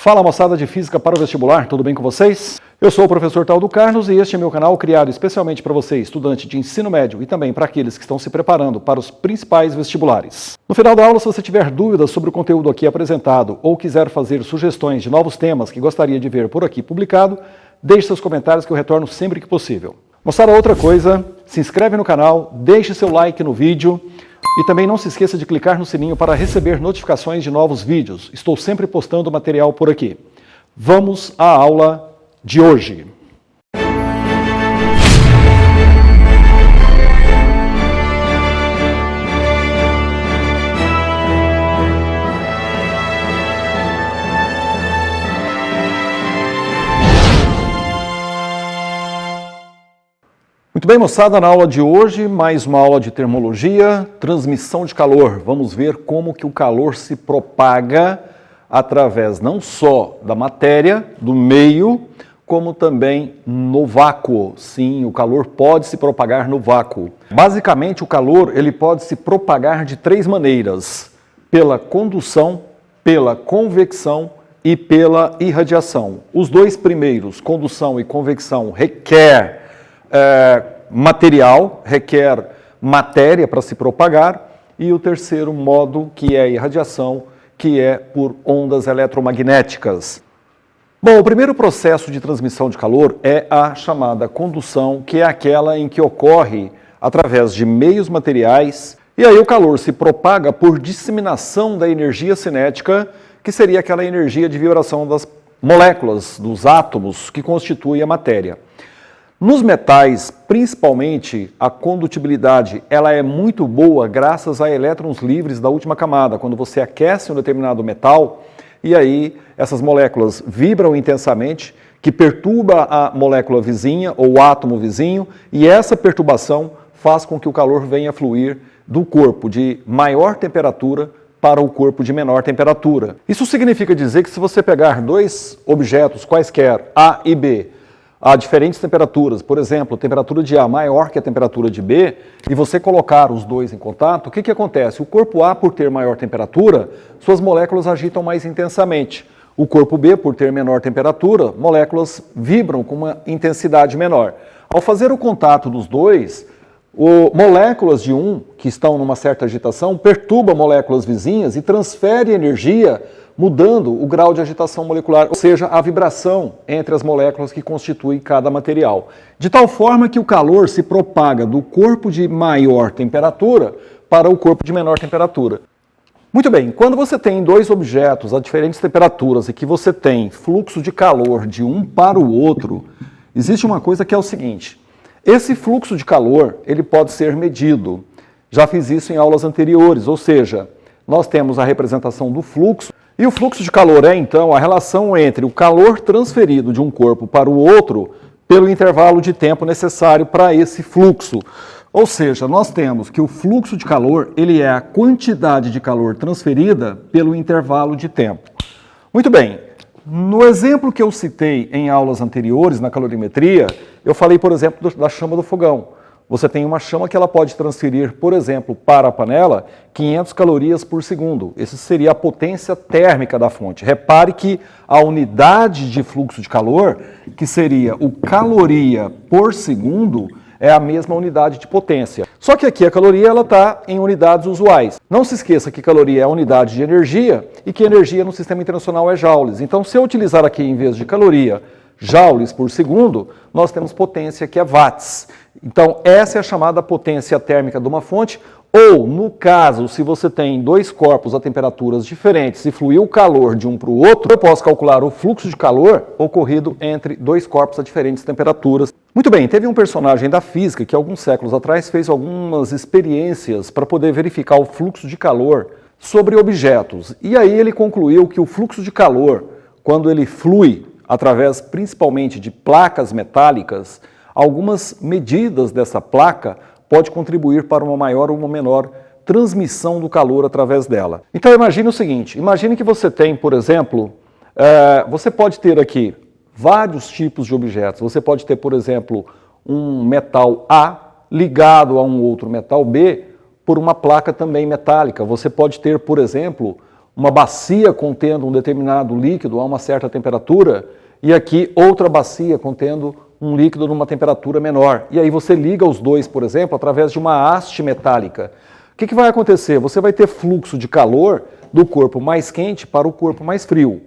Fala moçada de Física para o Vestibular, tudo bem com vocês? Eu sou o professor Taldo Carlos e este é meu canal criado especialmente para você, estudante de ensino médio e também para aqueles que estão se preparando para os principais vestibulares. No final da aula, se você tiver dúvidas sobre o conteúdo aqui apresentado ou quiser fazer sugestões de novos temas que gostaria de ver por aqui publicado, deixe seus comentários que eu retorno sempre que possível. Moçada, outra coisa, se inscreve no canal, deixe seu like no vídeo e também não se esqueça de clicar no sininho para receber notificações de novos vídeos. Estou sempre postando material por aqui. Vamos à aula de hoje. Muito bem, moçada, na aula de hoje, mais uma aula de termologia, transmissão de calor. Vamos ver como que o calor se propaga através não só da matéria, do meio, como também no vácuo. Sim, o calor pode se propagar no vácuo. Basicamente, o calor ele pode se propagar de três maneiras: pela condução, pela convecção e pela irradiação. Os dois primeiros, condução e convecção, requer material, requer matéria para se propagar, e o terceiro modo, que é a irradiação, que é por ondas eletromagnéticas. Bom, o primeiro processo de transmissão de calor é a chamada condução, que é aquela em que ocorre através de meios materiais, e aí o calor se propaga por disseminação da energia cinética, que seria aquela energia de vibração das moléculas, dos átomos que constituem a matéria. Nos metais, principalmente, a condutibilidade ela é muito boa graças a elétrons livres da última camada. Quando você aquece um determinado metal, e aí essas moléculas vibram intensamente, que perturba a molécula vizinha ou o átomo vizinho, e essa perturbação faz com que o calor venha fluir do corpo de maior temperatura para o corpo de menor temperatura. Isso significa dizer que se você pegar dois objetos quaisquer, A e B, a diferentes temperaturas, por exemplo, a temperatura de A maior que a temperatura de B, e você colocar os dois em contato, o que acontece? O corpo A, por ter maior temperatura, suas moléculas agitam mais intensamente. O corpo B, por ter menor temperatura, moléculas vibram com uma intensidade menor. Ao fazer o contato dos dois, moléculas de um, que estão numa certa agitação, perturbam moléculas vizinhas e transferem energia, mudando o grau de agitação molecular, ou seja, a vibração entre as moléculas que constituem cada material. De tal forma que o calor se propaga do corpo de maior temperatura para o corpo de menor temperatura. Muito bem, quando você tem dois objetos a diferentes temperaturas e que você tem fluxo de calor de um para o outro, existe uma coisa que é o seguinte: esse fluxo de calor ele pode ser medido. Já fiz isso em aulas anteriores, ou seja, nós temos a representação do fluxo, e o fluxo de calor é, então, a relação entre o calor transferido de um corpo para o outro pelo intervalo de tempo necessário para esse fluxo. Ou seja, nós temos que o fluxo de calor ele é a quantidade de calor transferida pelo intervalo de tempo. Muito bem, no exemplo que eu citei em aulas anteriores, na calorimetria, eu falei, por exemplo, da chama do fogão. Você tem uma chama que ela pode transferir, por exemplo, para a panela, 500 calorias por segundo. Essa seria a potência térmica da fonte. Repare que a unidade de fluxo de calor, que seria o caloria por segundo, é a mesma unidade de potência. Só que aqui a caloria está em unidades usuais. Não se esqueça que caloria é a unidade de energia e que energia no sistema internacional é joules. Então, se eu utilizar aqui, em vez de caloria, joules por segundo, nós temos potência que é watts. Então, essa é a chamada potência térmica de uma fonte, ou, no caso, se você tem dois corpos a temperaturas diferentes e fluir o calor de um para o outro, eu posso calcular o fluxo de calor ocorrido entre dois corpos a diferentes temperaturas. Muito bem, teve um personagem da física que, alguns séculos atrás, fez algumas experiências para poder verificar o fluxo de calor sobre objetos. E aí ele concluiu que o fluxo de calor, quando ele flui através principalmente de placas metálicas, algumas medidas dessa placa pode contribuir para uma maior ou uma menor transmissão do calor através dela. Então imagine o seguinte, imagine que você tem, por exemplo, você pode ter aqui vários tipos de objetos. Você pode ter, por exemplo, um metal A ligado a um outro metal B por uma placa também metálica. Você pode ter, por exemplo, uma bacia contendo um determinado líquido a uma certa temperatura e aqui outra bacia contendo um líquido numa temperatura menor. E aí você liga os dois, por exemplo, através de uma haste metálica. O que vai acontecer? Você vai ter fluxo de calor do corpo mais quente para o corpo mais frio.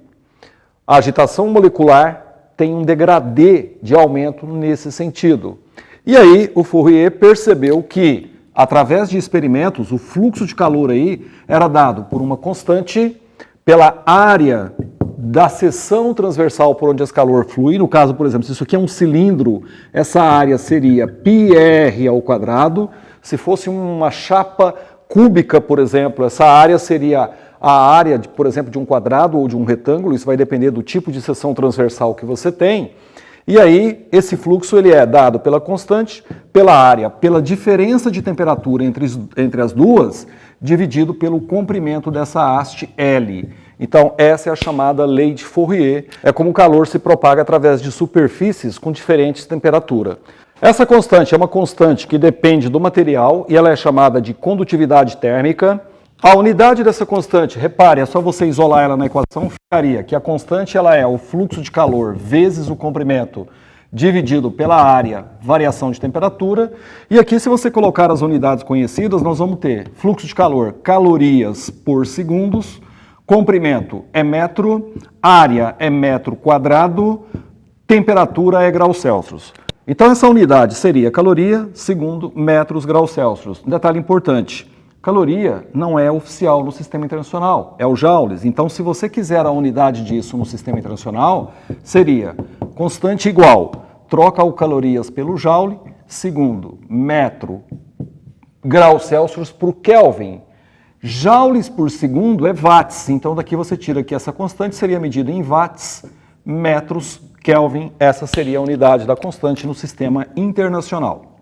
A agitação molecular tem um degradê de aumento nesse sentido. E aí o Fourier percebeu que, através de experimentos, o fluxo de calor aí era dado por uma constante pela área da seção transversal por onde esse calor flui. No caso, por exemplo, se isso aqui é um cilindro, essa área seria πr ao quadrado. Se fosse uma chapa cúbica, por exemplo, essa área seria a área, por exemplo, de um quadrado ou de um retângulo. Isso vai depender do tipo de seção transversal que você tem. E aí, esse fluxo ele é dado pela constante, pela área, pela diferença de temperatura entre as duas, dividido pelo comprimento dessa haste L. Então, essa é a chamada lei de Fourier. É como o calor se propaga através de superfícies com diferentes temperaturas. Essa constante é uma constante que depende do material e ela é chamada de condutividade térmica. A unidade dessa constante, repare, é só você isolar ela na equação, ficaria que a constante ela é o fluxo de calor vezes o comprimento dividido pela área, variação de temperatura. E aqui, se você colocar as unidades conhecidas, nós vamos ter fluxo de calor, calorias por segundos, comprimento é metro, área é metro quadrado, temperatura é graus Celsius. Então, essa unidade seria caloria, segundo, metros, graus Celsius. Um detalhe importante. Caloria não é oficial no sistema internacional, é o joules. Então, se você quiser a unidade disso no sistema internacional, seria constante igual, troca o calorias pelo joule, segundo, metro, graus Celsius por Kelvin. Joules por segundo é watts, então daqui você tira que essa constante seria medida em watts, metros, Kelvin, essa seria a unidade da constante no sistema internacional.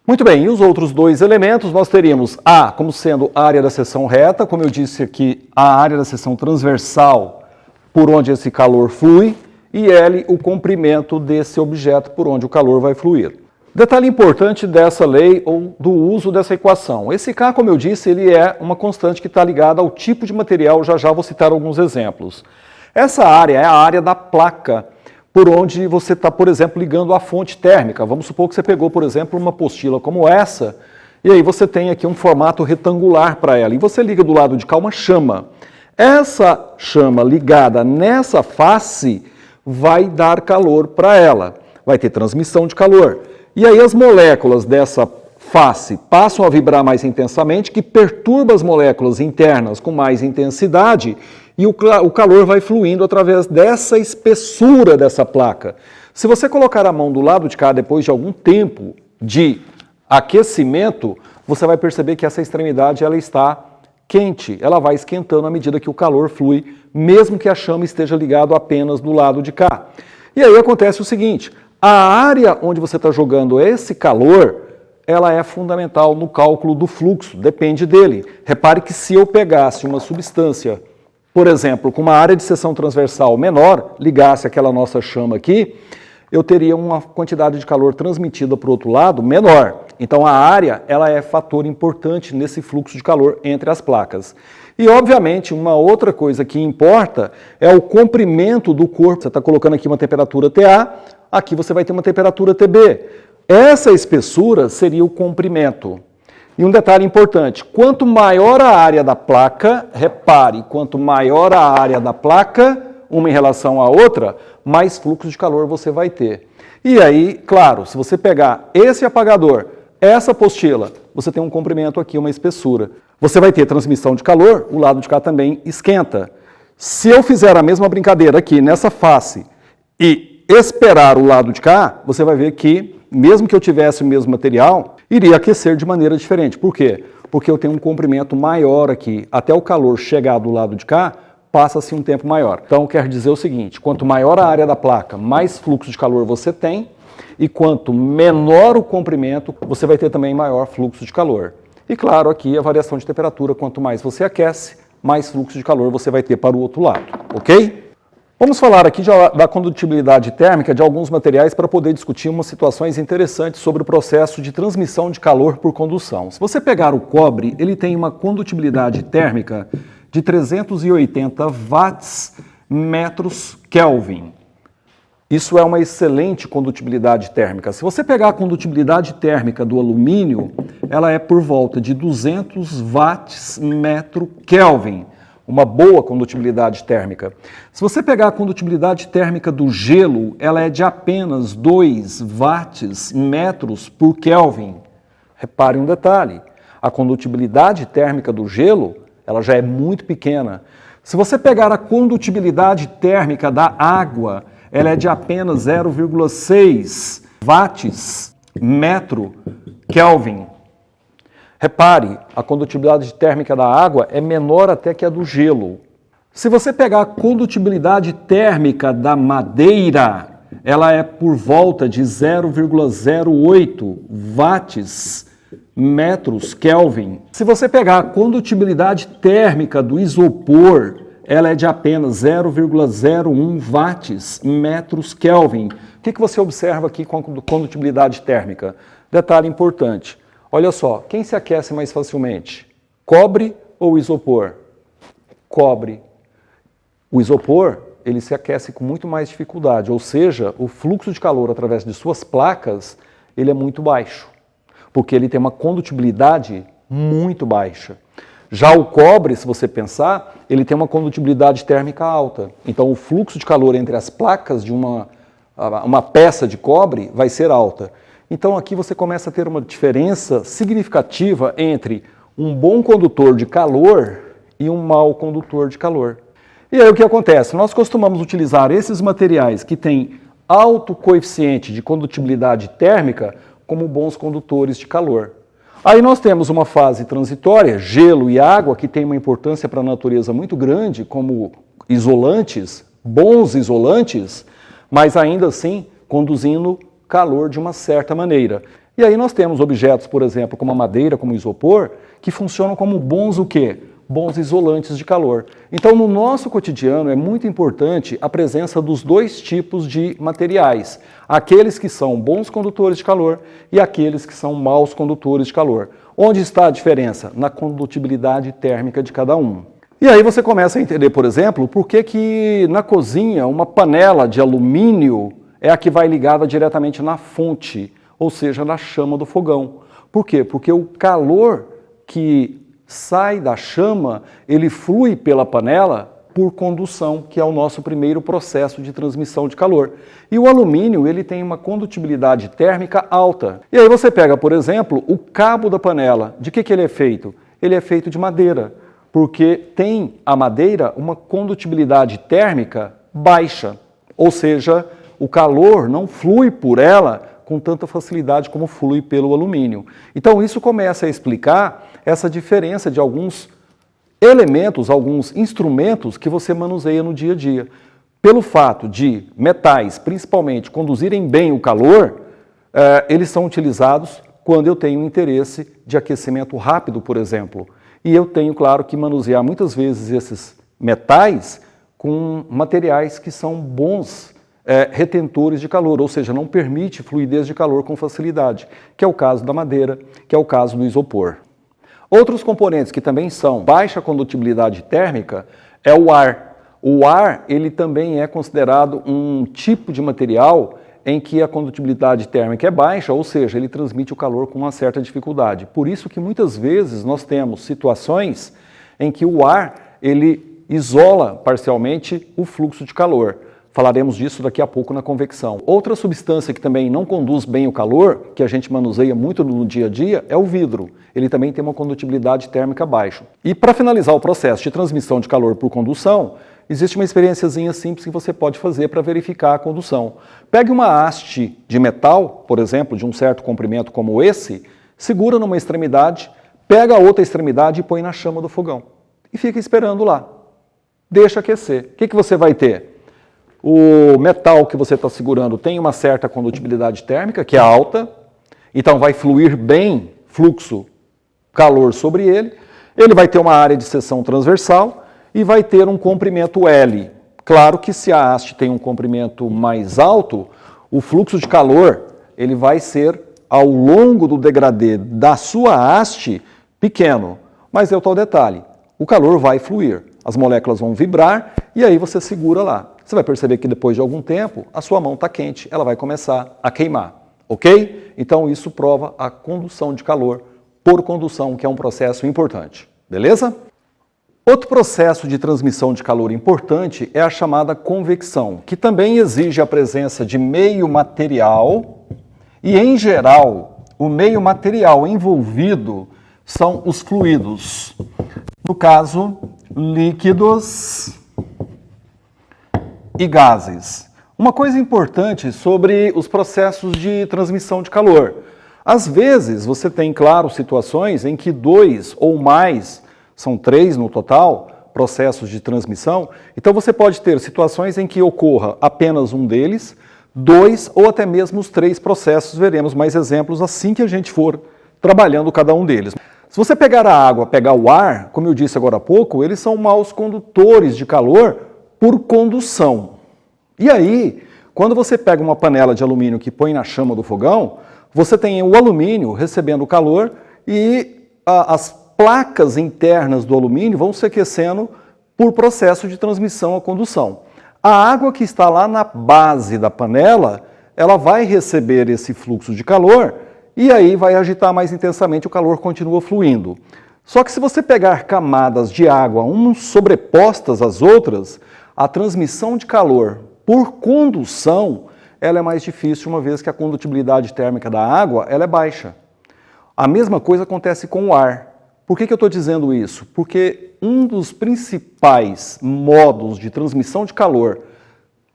Muito bem, e os outros dois elementos, nós teríamos A como sendo a área da seção reta, como eu disse aqui, a área da seção transversal por onde esse calor flui, e L, o comprimento desse objeto por onde o calor vai fluir. Detalhe importante dessa lei ou do uso dessa equação. Esse K, como eu disse, ele é uma constante que está ligada ao tipo de material, já vou citar alguns exemplos. Essa área é a área da placa, por onde você está, por exemplo, ligando a fonte térmica. Vamos supor que você pegou, por exemplo, uma apostila como essa, e aí você tem aqui um formato retangular para ela, e você liga do lado de cá uma chama. Essa chama ligada nessa face vai dar calor para ela, vai ter transmissão de calor. E aí as moléculas dessa face passam a vibrar mais intensamente, que perturba as moléculas internas com mais intensidade, e o calor vai fluindo através dessa espessura dessa placa. Se você colocar a mão do lado de cá depois de algum tempo de aquecimento, você vai perceber que essa extremidade ela está quente, ela vai esquentando à medida que o calor flui, mesmo que a chama esteja ligada apenas do lado de cá. E aí acontece o seguinte, a área onde você está jogando esse calor, ela é fundamental no cálculo do fluxo, depende dele. Repare que se eu pegasse uma substância, por exemplo, com uma área de seção transversal menor, ligasse aquela nossa chama aqui, eu teria uma quantidade de calor transmitida para o outro lado menor. Então a área ela é fator importante nesse fluxo de calor entre as placas. E obviamente uma outra coisa que importa é o comprimento do corpo. Você está colocando aqui uma temperatura TA, aqui você vai ter uma temperatura TB. Essa espessura seria o comprimento. E um detalhe importante, quanto maior a área da placa, repare, quanto maior a área da placa, uma em relação à outra, mais fluxo de calor você vai ter. E aí, claro, se você pegar esse apagador, essa apostila, você tem um comprimento aqui, uma espessura. Você vai ter transmissão de calor, o lado de cá também esquenta. Se eu fizer a mesma brincadeira aqui nessa face e esperar o lado de cá, você vai ver que, mesmo que eu tivesse o mesmo material, iria aquecer de maneira diferente. Por quê? Porque eu tenho um comprimento maior aqui. Até o calor chegar do lado de cá, passa-se um tempo maior. Então, quer dizer o seguinte, quanto maior a área da placa, mais fluxo de calor você tem, e quanto menor o comprimento, você vai ter também maior fluxo de calor. E claro, aqui a variação de temperatura, quanto mais você aquece, mais fluxo de calor você vai ter para o outro lado, ok? Vamos falar aqui da condutibilidade térmica de alguns materiais para poder discutir umas situações interessantes sobre o processo de transmissão de calor por condução. Se você pegar o cobre, ele tem uma condutibilidade térmica de 380 watts metros Kelvin. Isso é uma excelente condutibilidade térmica. Se você pegar a condutibilidade térmica do alumínio, ela é por volta de 200 watts metro Kelvin. Uma boa condutibilidade térmica. Se você pegar a condutibilidade térmica do gelo, ela é de apenas 2 watts metros por Kelvin. Repare um detalhe, a condutibilidade térmica do gelo, ela já é muito pequena. Se você pegar a condutibilidade térmica da água, ela é de apenas 0,6 watts metro Kelvin. Repare, a condutibilidade térmica da água é menor até que a do gelo. Se você pegar a condutibilidade térmica da madeira, ela é por volta de 0,08 watts metros Kelvin. Se você pegar a condutibilidade térmica do isopor, ela é de apenas 0,01 watts metros Kelvin. O que você observa aqui com a condutibilidade térmica? Detalhe importante. Olha só, quem se aquece mais facilmente? Cobre ou isopor? Cobre. O isopor, ele se aquece com muito mais dificuldade, ou seja, o fluxo de calor através de suas placas, ele é muito baixo, porque ele tem uma condutibilidade muito baixa. Já o cobre, se você pensar, ele tem uma condutibilidade térmica alta. Então, o fluxo de calor entre as placas de uma peça de cobre vai ser alta. Então, aqui você começa a ter uma diferença significativa entre um bom condutor de calor e um mau condutor de calor. E aí o que acontece? Nós costumamos utilizar esses materiais que têm alto coeficiente de condutibilidade térmica como bons condutores de calor. Aí nós temos uma fase transitória, gelo e água, que tem uma importância para a natureza muito grande, como isolantes, bons isolantes, mas ainda assim conduzindo calor de uma certa maneira. E aí nós temos objetos, por exemplo, como a madeira, como o isopor, que funcionam como bons o quê? Bons isolantes de calor. Então, no nosso cotidiano é muito importante a presença dos dois tipos de materiais. Aqueles que são bons condutores de calor e aqueles que são maus condutores de calor. Onde está a diferença? Na condutibilidade térmica de cada um. E aí você começa a entender, por exemplo, por que na cozinha uma panela de alumínio é a que vai ligada diretamente na fonte, ou seja, na chama do fogão. Por quê? Porque o calor que sai da chama, ele flui pela panela por condução, que é o nosso primeiro processo de transmissão de calor. E o alumínio, ele tem uma condutibilidade térmica alta. E aí você pega, por exemplo, o cabo da panela. De que ele é feito? Ele é feito de madeira, porque tem a madeira uma condutibilidade térmica baixa, ou seja, o calor não flui por ela com tanta facilidade como flui pelo alumínio. Então isso começa a explicar essa diferença de alguns elementos, alguns instrumentos que você manuseia no dia a dia. Pelo fato de metais, principalmente, conduzirem bem o calor, eles são utilizados quando eu tenho interesse de aquecimento rápido, por exemplo. E eu tenho, claro, que manusear muitas vezes esses metais com materiais que são bons retentores de calor, ou seja, não permite fluidez de calor com facilidade, que é o caso da madeira, que é o caso do isopor. Outros componentes que também são baixa condutibilidade térmica é o ar. O ar, ele também é considerado um tipo de material em que a condutibilidade térmica é baixa, ou seja, ele transmite o calor com uma certa dificuldade. Por isso que muitas vezes nós temos situações em que o ar, ele isola parcialmente o fluxo de calor. Falaremos disso daqui a pouco na convecção. Outra substância que também não conduz bem o calor, que a gente manuseia muito no dia a dia, é o vidro. Ele também tem uma condutibilidade térmica baixa. E para finalizar o processo de transmissão de calor por condução, existe uma experiênciazinha simples que você pode fazer para verificar a condução. Pegue uma haste de metal, por exemplo, de um certo comprimento como esse, segura numa extremidade, pega a outra extremidade e põe na chama do fogão. E fica esperando lá. Deixa aquecer. O que você vai ter? O metal que você está segurando tem uma certa condutibilidade térmica, que é alta, então vai fluir bem fluxo calor sobre ele. Ele vai ter uma área de seção transversal e vai ter um comprimento L. Claro que se a haste tem um comprimento mais alto, o fluxo de calor ele vai ser ao longo do degradê da sua haste pequeno. Mas é o tal detalhe, o calor vai fluir, as moléculas vão vibrar e aí você segura lá. Você vai perceber que depois de algum tempo, a sua mão está quente, ela vai começar a queimar, ok? Então isso prova a condução de calor por condução, que é um processo importante, beleza? Outro processo de transmissão de calor importante é a chamada convecção, que também exige a presença de meio material e, em geral, o meio material envolvido são os fluidos. No caso, líquidos e gases. Uma coisa importante sobre os processos de transmissão de calor. Às vezes, você tem, claro, situações em que 2 ou mais, são 3 no total, processos de transmissão. Então, você pode ter situações em que ocorra apenas um deles, 2 ou até mesmo os 3 processos. Veremos mais exemplos assim que a gente for trabalhando cada um deles. Se você pegar a água, pegar o ar, como eu disse agora há pouco, eles são maus condutores de calor por condução. E aí, quando você pega uma panela de alumínio que põe na chama do fogão, você tem o alumínio recebendo calor e as placas internas do alumínio vão se aquecendo por processo de transmissão à condução. A água que está lá na base da panela, ela vai receber esse fluxo de calor e aí vai agitar mais intensamente, o calor continua fluindo. Só que se você pegar camadas de água, umas sobrepostas às outras, a transmissão de calor por condução, ela é mais difícil, uma vez que a condutibilidade térmica da água ela é baixa. A mesma coisa acontece com o ar. Por que eu estou dizendo isso? Porque um dos principais modos de transmissão de calor,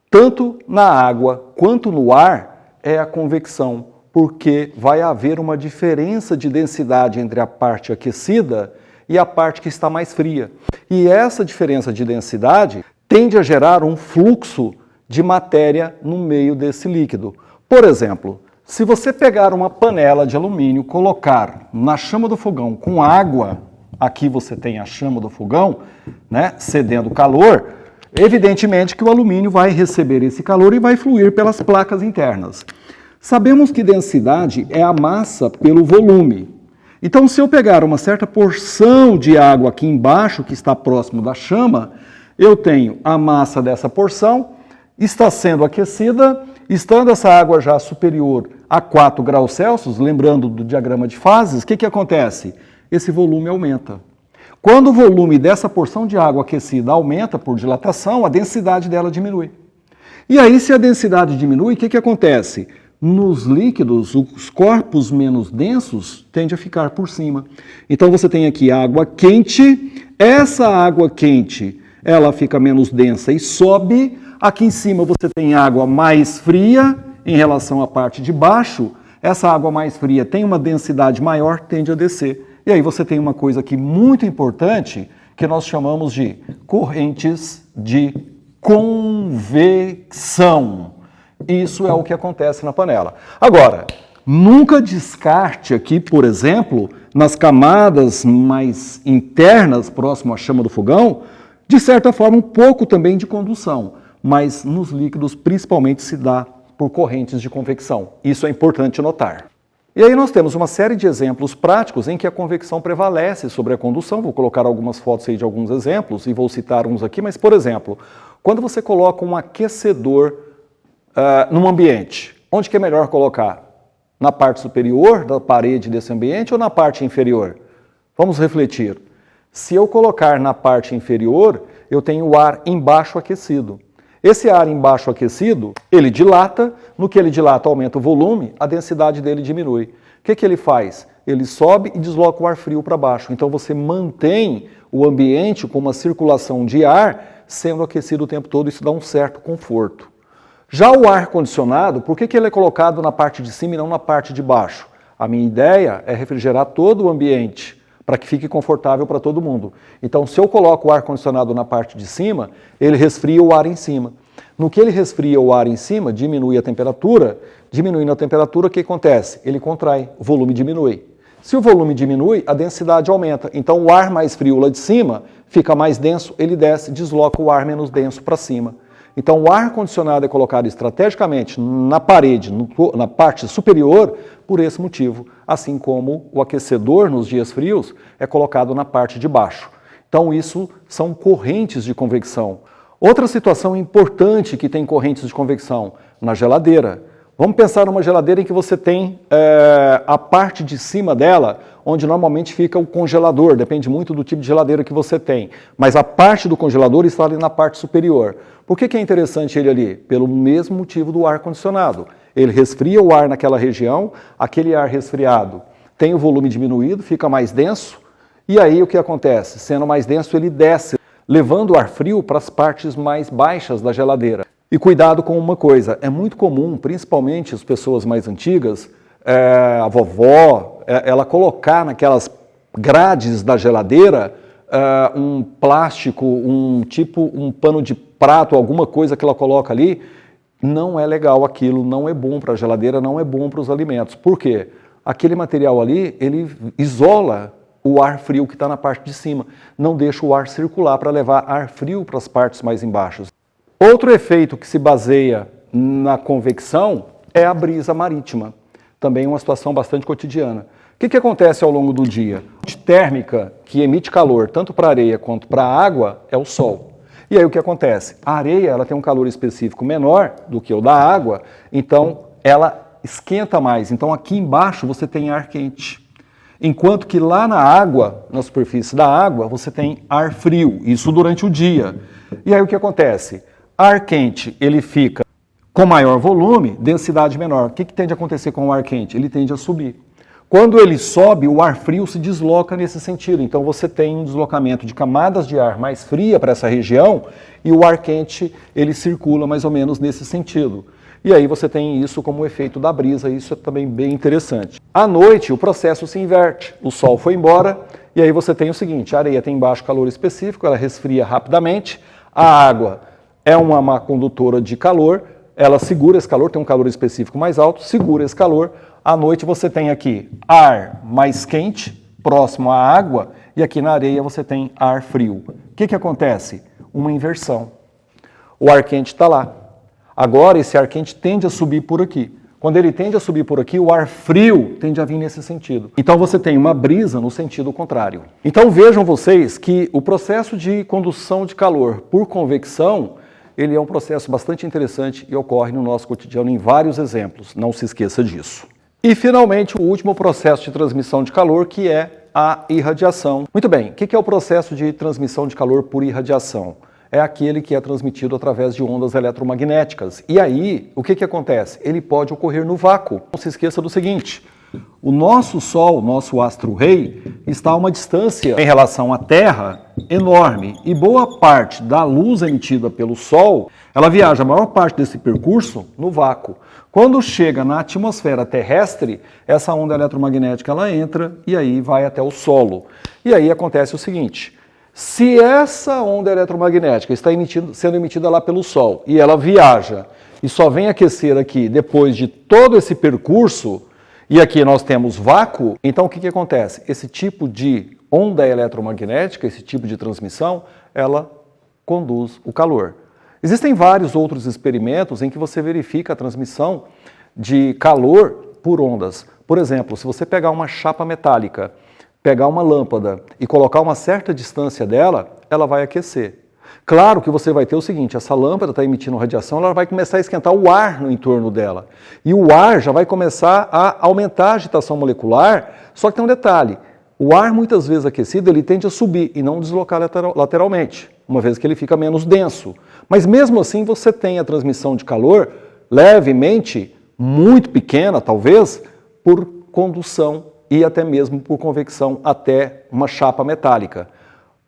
tanto na água quanto no ar, é a convecção. Porque vai haver uma diferença de densidade entre a parte aquecida e a parte que está mais fria. E essa diferença de densidade tende a gerar um fluxo de matéria no meio desse líquido. Por exemplo, se você pegar uma panela de alumínio, colocar na chama do fogão com água, aqui você tem a chama do fogão, né, cedendo calor, evidentemente que o alumínio vai receber esse calor e vai fluir pelas placas internas. Sabemos que densidade é a massa pelo volume. Então, se eu pegar uma certa porção de água aqui embaixo, que está próximo da chama, eu tenho a massa dessa porção, está sendo aquecida, estando essa água já superior a 4 graus Celsius, lembrando do diagrama de fases, o que acontece? Esse volume aumenta. Quando o volume dessa porção de água aquecida aumenta por dilatação, a densidade dela diminui. E aí, se a densidade diminui, o que acontece? Nos líquidos, os corpos menos densos tendem a ficar por cima. Então você tem aqui água quente, essa água quente ela fica menos densa e sobe. Aqui em cima você tem água mais fria em relação à parte de baixo. Essa água mais fria tem uma densidade maior, tende a descer. E aí você tem uma coisa aqui muito importante que nós chamamos de correntes de convecção. Isso é o que acontece na panela. Agora, nunca descarte aqui, por exemplo, nas camadas mais internas, próximo à chama do fogão, de certa forma um pouco também de condução, mas nos líquidos principalmente se dá por correntes de convecção. Isso é importante notar. E aí nós temos uma série de exemplos práticos em que a convecção prevalece sobre a condução. Vou colocar algumas fotos aí de alguns exemplos e vou citar uns aqui, mas, por exemplo, quando você coloca um aquecedor num ambiente, onde que é melhor colocar? Na parte superior da parede desse ambiente ou na parte inferior? Vamos refletir. Se eu colocar na parte inferior, eu tenho o ar embaixo aquecido. Esse ar embaixo aquecido, ele dilata, no que ele dilata aumenta o volume, a densidade dele diminui. O que ele faz? Ele sobe e desloca o ar frio para baixo. Então você mantém o ambiente com uma circulação de ar sendo aquecido o tempo todo, isso dá um certo conforto. Já o ar-condicionado, por que ele é colocado na parte de cima e não na parte de baixo? A minha ideia é refrigerar todo o ambiente, para que fique confortável para todo mundo. Então, se eu coloco o ar-condicionado na parte de cima, ele resfria o ar em cima. No que ele resfria o ar em cima, diminui a temperatura. Diminuindo a temperatura, o que acontece? Ele contrai, o volume diminui. Se o volume diminui, a densidade aumenta. Então, o ar mais frio lá de cima fica mais denso, ele desce, desloca o ar menos denso para cima. Então, o ar-condicionado é colocado estrategicamente na parede, na parte superior, por esse motivo, assim como o aquecedor nos dias frios é colocado na parte de baixo. Então isso são correntes de convecção. Outra situação importante que tem correntes de convecção, na geladeira. Vamos pensar numa geladeira em que você tem a parte de cima dela, onde normalmente fica o congelador, depende muito do tipo de geladeira que você tem. Mas a parte do congelador está ali na parte superior. Por que é interessante ele ali? Pelo mesmo motivo do ar-condicionado. Ele resfria o ar naquela região, aquele ar resfriado tem o volume diminuído, fica mais denso, e aí o que acontece? Sendo mais denso, ele desce, levando o ar frio para as partes mais baixas da geladeira. E cuidado com uma coisa, é muito comum, principalmente as pessoas mais antigas, a vovó, ela colocar naquelas grades da geladeira um plástico, um pano de prato, alguma coisa que ela coloca ali. Não é legal aquilo, não é bom para a geladeira, não é bom para os alimentos. Por quê? Aquele material ali, ele isola o ar frio que está na parte de cima, não deixa o ar circular para levar ar frio para as partes mais embaixo. Outro efeito que se baseia na convecção é a brisa marítima, também uma situação bastante cotidiana. O que acontece ao longo do dia? A fonte térmica que emite calor tanto para a areia quanto para a água é o sol. E aí o que acontece? A areia ela tem um calor específico menor do que o da água, então ela esquenta mais. Então aqui embaixo você tem ar quente. Enquanto que lá na água, na superfície da água, você tem ar frio, isso durante o dia. E aí o que acontece? Ar quente, ele fica com maior volume, densidade menor. O que tende a acontecer com o ar quente? Ele tende a subir. Quando ele sobe, o ar frio se desloca nesse sentido. Então você tem um deslocamento de camadas de ar mais fria para essa região e o ar quente, ele circula mais ou menos nesse sentido. E aí você tem isso como efeito da brisa, isso é também bem interessante. À noite, o processo se inverte. O sol foi embora e aí você tem o seguinte, a areia tem baixo calor específico, ela resfria rapidamente, a água é uma má condutora de calor, ela segura esse calor, tem um calor específico mais alto, segura esse calor. À noite você tem aqui ar mais quente, próximo à água, e aqui na areia você tem ar frio. O que acontece? Uma inversão. O ar quente está lá. Agora esse ar quente tende a subir por aqui. Quando ele tende a subir por aqui, o ar frio tende a vir nesse sentido. Então você tem uma brisa no sentido contrário. Então vejam vocês que o processo de condução de calor por convecção, ele é um processo bastante interessante e ocorre no nosso cotidiano em vários exemplos. Não se esqueça disso. E finalmente o último processo de transmissão de calor, que é a irradiação. Muito bem, o que é o processo de transmissão de calor por irradiação? É aquele que é transmitido através de ondas eletromagnéticas. E aí, o que acontece? Ele pode ocorrer no vácuo. Não se esqueça do seguinte, o nosso Sol, nosso astro-rei, está a uma distância em relação à Terra enorme. E boa parte da luz emitida pelo Sol, ela viaja a maior parte desse percurso no vácuo. Quando chega na atmosfera terrestre, essa onda eletromagnética ela entra e aí vai até o solo. E aí acontece o seguinte, se essa onda eletromagnética está sendo emitida lá pelo Sol e ela viaja e só vem aquecer aqui depois de todo esse percurso, e aqui nós temos vácuo, então o que acontece? Esse tipo de onda eletromagnética, esse tipo de transmissão, ela conduz o calor. Existem vários outros experimentos em que você verifica a transmissão de calor por ondas. Por exemplo, se você pegar uma chapa metálica, pegar uma lâmpada e colocar uma certa distância dela, ela vai aquecer. Claro que você vai ter o seguinte, essa lâmpada está emitindo radiação, ela vai começar a esquentar o ar no entorno dela. E o ar já vai começar a aumentar a agitação molecular, só que tem um detalhe, o ar muitas vezes aquecido, ele tende a subir e não deslocar lateralmente, uma vez que ele fica menos denso. Mas mesmo assim você tem a transmissão de calor levemente, muito pequena talvez, por condução e até mesmo por convecção até uma chapa metálica.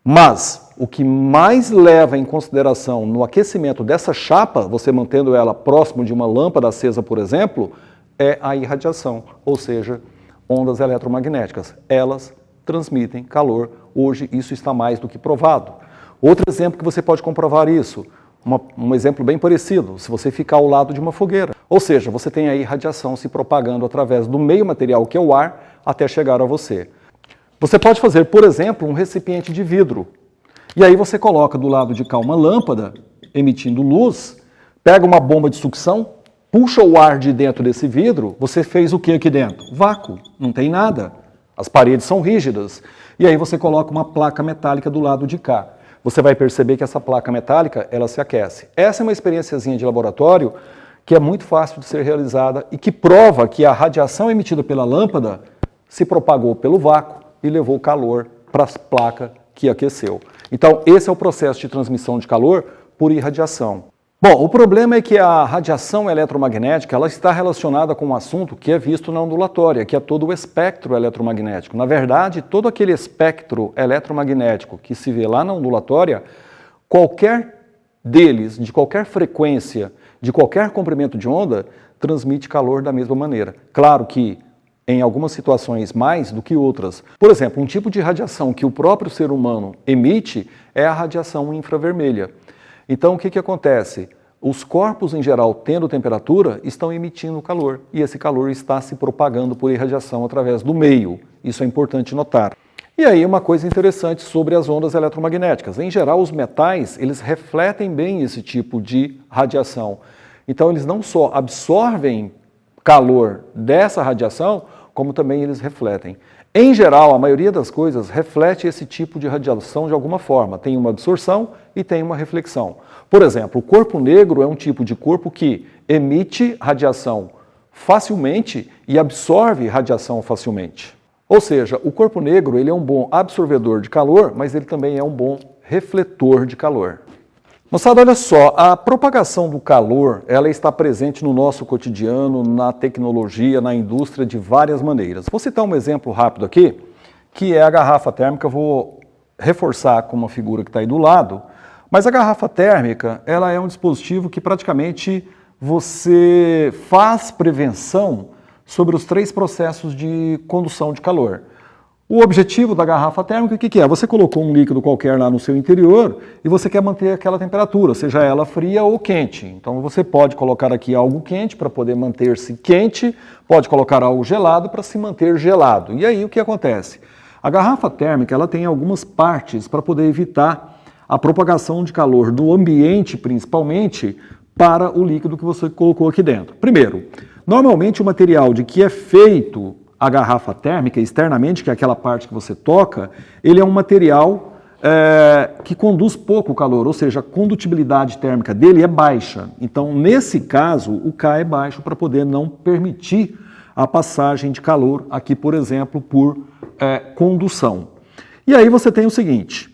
Mas o que mais leva em consideração no aquecimento dessa chapa, você mantendo ela próximo de uma lâmpada acesa, por exemplo, é a irradiação, ou seja, ondas eletromagnéticas. Elas transmitem calor. Hoje isso está mais do que provado. Outro exemplo que você pode comprovar isso, um exemplo bem parecido, se você ficar ao lado de uma fogueira. Ou seja, você tem aí radiação se propagando através do meio material que é o ar até chegar a você. Você pode fazer, por exemplo, um recipiente de vidro. E aí você coloca do lado de cá uma lâmpada emitindo luz, pega uma bomba de sucção, puxa o ar de dentro desse vidro, você fez o que aqui dentro? Vácuo, não tem nada. As paredes são rígidas. E aí você coloca uma placa metálica do lado de cá. Você vai perceber que essa placa metálica, ela se aquece. Essa é uma experiênciazinha de laboratório que é muito fácil de ser realizada e que prova que a radiação emitida pela lâmpada se propagou pelo vácuo e levou calor para a placa que aqueceu. Então, esse é o processo de transmissão de calor por irradiação. Bom, o problema é que a radiação eletromagnética ela está relacionada com um assunto que é visto na ondulatória, que é todo o espectro eletromagnético. Na verdade, todo aquele espectro eletromagnético que se vê lá na ondulatória, qualquer deles, de qualquer frequência, de qualquer comprimento de onda, transmite calor da mesma maneira. Claro que em algumas situações mais do que outras. Por exemplo, um tipo de radiação que o próprio ser humano emite é a radiação infravermelha. Então, o que acontece? Os corpos, em geral, tendo temperatura, estão emitindo calor, e esse calor está se propagando por irradiação através do meio. Isso é importante notar. E aí, uma coisa interessante sobre as ondas eletromagnéticas. Em geral, os metais, eles refletem bem esse tipo de radiação. Então, eles não só absorvem calor dessa radiação, como também eles refletem. Em geral, a maioria das coisas reflete esse tipo de radiação de alguma forma. Tem uma absorção e tem uma reflexão. Por exemplo, o corpo negro é um tipo de corpo que emite radiação facilmente e absorve radiação facilmente. Ou seja, o corpo negro ele é um bom absorvedor de calor, mas ele também é um bom refletor de calor. Moçada, olha só, a propagação do calor, ela está presente no nosso cotidiano, na tecnologia, na indústria de várias maneiras. Vou citar um exemplo rápido aqui, que é a garrafa térmica. Eu vou reforçar com uma figura que está aí do lado, mas a garrafa térmica, ela é um dispositivo que praticamente você faz prevenção sobre os 3 processos de condução de calor. O objetivo da garrafa térmica, o que é? Você colocou um líquido qualquer lá no seu interior e você quer manter aquela temperatura, seja ela fria ou quente. Então você pode colocar aqui algo quente para poder manter-se quente, pode colocar algo gelado para se manter gelado. E aí o que acontece? A garrafa térmica ela tem algumas partes para poder evitar a propagação de calor do ambiente, principalmente, para o líquido que você colocou aqui dentro. Primeiro, normalmente o material de que é feito a garrafa térmica, externamente, que é aquela parte que você toca, ele é um material que conduz pouco calor, ou seja, a condutibilidade térmica dele é baixa. Então, nesse caso, o K é baixo para poder não permitir a passagem de calor aqui, por exemplo, por condução. E aí você tem o seguinte,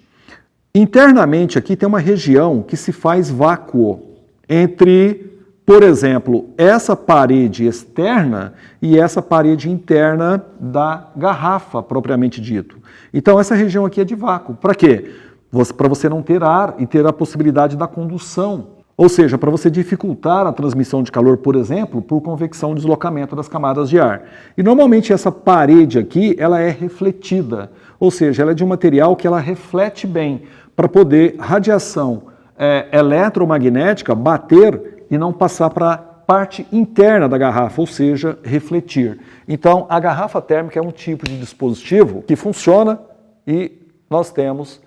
internamente aqui tem uma região que se faz vácuo entre, por exemplo, essa parede externa e essa parede interna da garrafa, propriamente dito. Então, essa região aqui é de vácuo. Para quê? Para você não ter ar e ter a possibilidade da condução. Ou seja, para você dificultar a transmissão de calor, por exemplo, por convecção e deslocamento das camadas de ar. E, normalmente, essa parede aqui, ela é refletida. Ou seja, ela é de um material que ela reflete bem, para poder radiação eletromagnética bater e não passar para a parte interna da garrafa, ou seja, refletir. Então, a garrafa térmica é um tipo de dispositivo que funciona e nós temos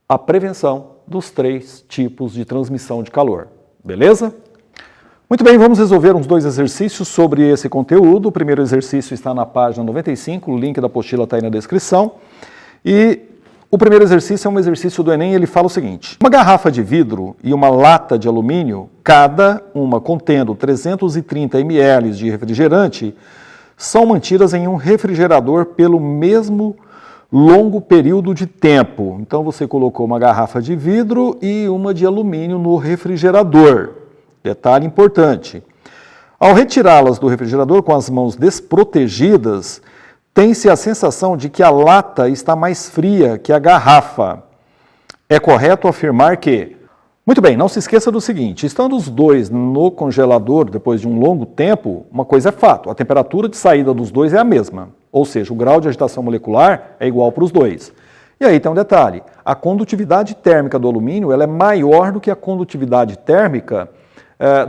a prevenção dos 3 tipos de transmissão de calor. Beleza? Muito bem, vamos resolver uns 2 exercícios sobre esse conteúdo. O primeiro exercício está na página 95, o link da apostila está aí na descrição. E o primeiro exercício é um exercício do Enem, ele fala o seguinte: uma garrafa de vidro e uma lata de alumínio, cada uma contendo 330 ml de refrigerante, são mantidas em um refrigerador pelo mesmo longo período de tempo. Então você colocou uma garrafa de vidro e uma de alumínio no refrigerador. Detalhe importante. Ao retirá-las do refrigerador com as mãos desprotegidas, tem-se a sensação de que a lata está mais fria que a garrafa. É correto afirmar que... Muito bem, não se esqueça do seguinte, estando os 2 no congelador depois de um longo tempo, uma coisa é fato, a temperatura de saída dos 2 é a mesma, ou seja, o grau de agitação molecular é igual para os 2. E aí tem um detalhe, a condutividade térmica do alumínio ela é maior do que a condutividade térmica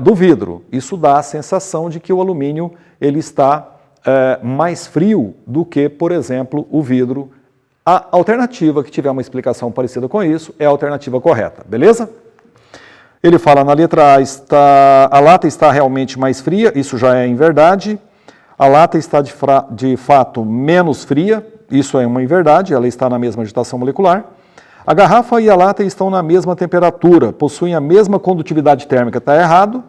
do vidro. Isso dá a sensação de que o alumínio ele está mais frio do que, por exemplo, o vidro. A alternativa que tiver uma explicação parecida com isso é a alternativa correta, beleza? Ele fala na letra A, a lata está realmente mais fria, isso já é em verdade. A lata está de fato menos fria, isso é uma inverdade, ela está na mesma agitação molecular. A garrafa e a lata estão na mesma temperatura, possuem a mesma condutividade térmica, está errado.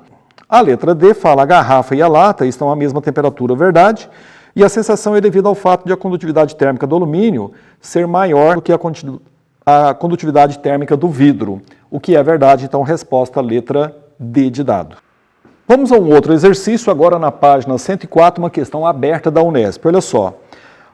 A letra D fala a garrafa e a lata estão à mesma temperatura, verdade. E a sensação é devido ao fato de a condutividade térmica do alumínio ser maior do que a condutividade térmica do vidro, o que é verdade, então resposta letra D de dado. Vamos a um outro exercício, agora na página 104, uma questão aberta da Unesp. Olha só,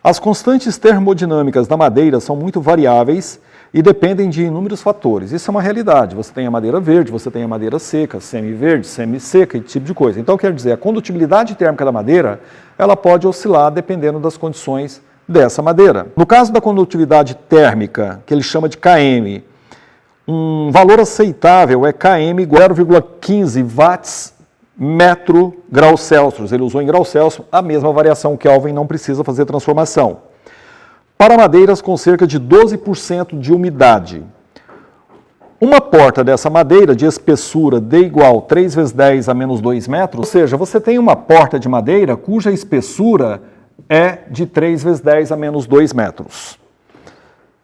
as constantes termodinâmicas da madeira são muito variáveis e dependem de inúmeros fatores. Isso é uma realidade. Você tem a madeira verde, você tem a madeira seca, semi-verde, semi-seca e esse tipo de coisa. Então, quer dizer, a condutibilidade térmica da madeira, ela pode oscilar dependendo das condições dessa madeira. No caso da condutividade térmica, que ele chama de Km, um valor aceitável é Km igual a 0,15 watts metro grau Celsius. Ele usou em grau Celsius, a mesma variação Kelvin, não precisa fazer transformação. Para madeiras com cerca de 12% de umidade. Uma porta dessa madeira de espessura D igual 3 vezes 10 a menos 2 metros, ou seja, você tem uma porta de madeira cuja espessura é de 3 vezes 10 a menos 2 metros.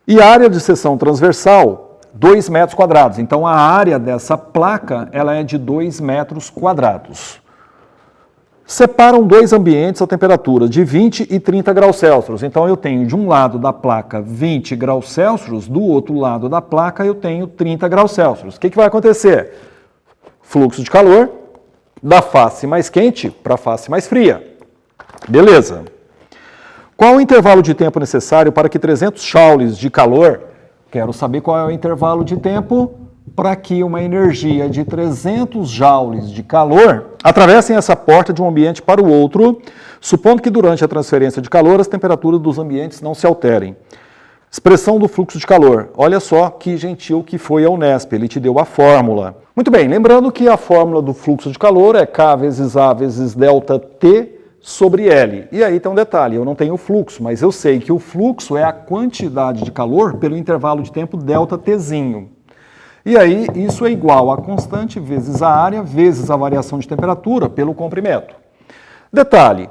E a área de seção transversal, 2 metros quadrados. Então, a área dessa placa ela é de 2 metros quadrados. Separam dois ambientes a temperatura de 20 e 30 graus Celsius. Então, eu tenho de um lado da placa 20 graus Celsius, do outro lado da placa eu tenho 30 graus Celsius. O que vai acontecer? Fluxo de calor da face mais quente para a face mais fria. Beleza. Qual o intervalo de tempo necessário para que 300 joules de calor... Quero saber qual é o intervalo de tempo para que uma energia de 300 joules de calor atravessem essa porta de um ambiente para o outro, supondo que durante a transferência de calor as temperaturas dos ambientes não se alterem. Expressão do fluxo de calor. Olha só que gentil que foi a Unesp, ele te deu a fórmula. Muito bem, lembrando que a fórmula do fluxo de calor é K vezes A vezes delta T sobre L. E aí tem um detalhe, eu não tenho fluxo, mas eu sei que o fluxo é a quantidade de calor pelo intervalo de tempo delta Tzinho. E aí isso é igual a constante vezes a área vezes a variação de temperatura pelo comprimento. Detalhe,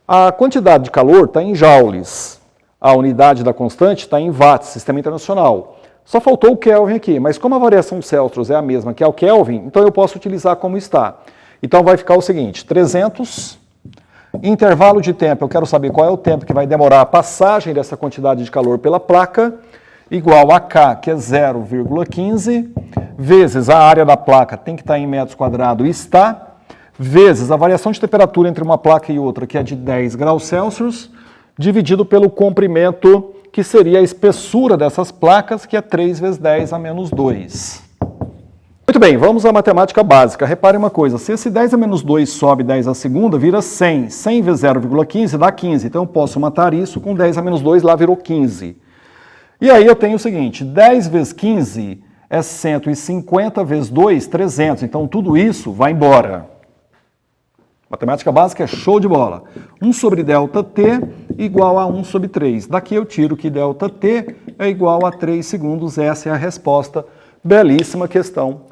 a quantidade de calor está em joules, a unidade da constante está em watts, sistema internacional. Só faltou o Kelvin aqui, mas como a variação Celsius é a mesma que é o Kelvin, então eu posso utilizar como está. Então vai ficar o seguinte, 300... Intervalo de tempo, eu quero saber qual é o tempo que vai demorar a passagem dessa quantidade de calor pela placa, igual a K, que é 0,15, vezes a área da placa, tem que estar em metros quadrados, e está, vezes a variação de temperatura entre uma placa e outra, que é de 10 graus Celsius, dividido pelo comprimento, que seria a espessura dessas placas, que é 3 vezes 10 a menos 2. Muito bem, vamos à matemática básica. Repare uma coisa, se esse 10 a menos 2 sobe 10 a segunda, vira 100. 100 vezes 0,15 dá 15. Então eu posso matar isso com 10 a menos 2, lá virou 15. E aí eu tenho o seguinte, 10 vezes 15 é 150 vezes 2, 300. Então tudo isso vai embora. Matemática básica é show de bola. 1 sobre delta T igual a 1 sobre 3. Daqui eu tiro que delta T é igual a 3 segundos. Essa é a resposta. Belíssima questão.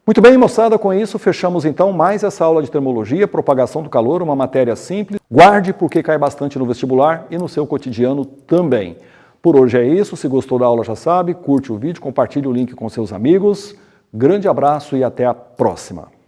Muito bem, moçada, com isso fechamos então mais essa aula de termologia, propagação do calor, uma matéria simples. Guarde porque cai bastante no vestibular e no seu cotidiano também. Por hoje é isso, se gostou da aula já sabe, curte o vídeo, compartilhe o link com seus amigos. Grande abraço e até a próxima.